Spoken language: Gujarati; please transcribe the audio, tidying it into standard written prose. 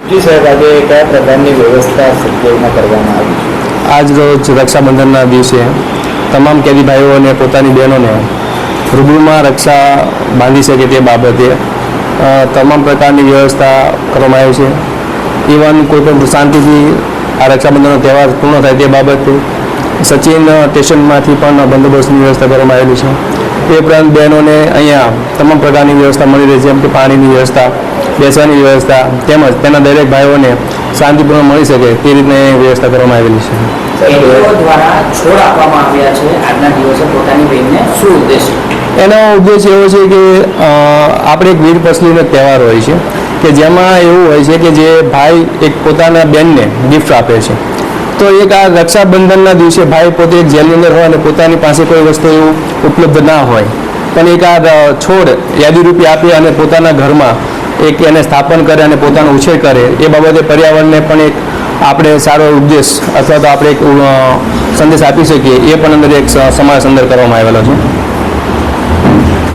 જી સાહેબ, આજે કયા પ્રકારની વ્યવસ્થા સત્યાવીમાં કરવામાં આવી છે? આજ રોજ રક્ષાબંધનના દિવસે તમામ કેદી ભાઈઓ અને પોતાની બહેનોને રૂબરૂમાં રક્ષા બાંધી શકે તે બાબતે તમામ પ્રકારની વ્યવસ્થા કરવામાં આવી છે. ઇવન કોઈપણ શાંતિથી આ રક્ષાબંધનનો તહેવાર પૂર્ણ થાય તે બાબતે સચિન સ્ટેશનમાંથી પણ બંદોબસ્તની વ્યવસ્થા કરવામાં આવેલી છે. એ ઉપરાંત બહેનોને અહીંયા તમામ પ્રકારની વ્યવસ્થા મળી રહી છે, જેમ કે પાણીની વ્યવસ્થા, બેસવાની વ્યવસ્થા તેમજ તેના દરેક ભાઈઓને શાંતિપૂર્ણ મળી શકે તે રીતની વ્યવસ્થા કરવામાં આવેલી છે. દ્વારા છોડ આપવામાં આવ્યા છે આજના દિવસે પોતાની બહેનને, શું ઉદ્દેશ? એનો ઉદ્દેશ એવો છે કે આપણે એક વીર પસલીનો તહેવાર હોય છે કે જેમાં એવું હોય છે કે જે ભાઈ એક પોતાના બહેનને ગિફ્ટ આપે છે. તો એક આ રક્ષાબંધનના દિવસે ભાઈ પોતે એક જેલની અંદર હોય અને પોતાની પાસે કોઈ વસ્તુ એવું ઉપલબ્ધ ના હોય, પણ એક આ છોડ યાદીરૂપી આપે અને પોતાના ઘરમાં એક એને સ્થાપન કરે અને પોતાનો ઉછેર કરે, એ બાબતે પર્યાવરણને પણ એક આપણે સારો ઉદ્દેશ અથવા તો આપણે એક સંદેશ આપી શકીએ, એ પણ અંદર એક સમાજ અંદર કરવામાં આવેલો છે.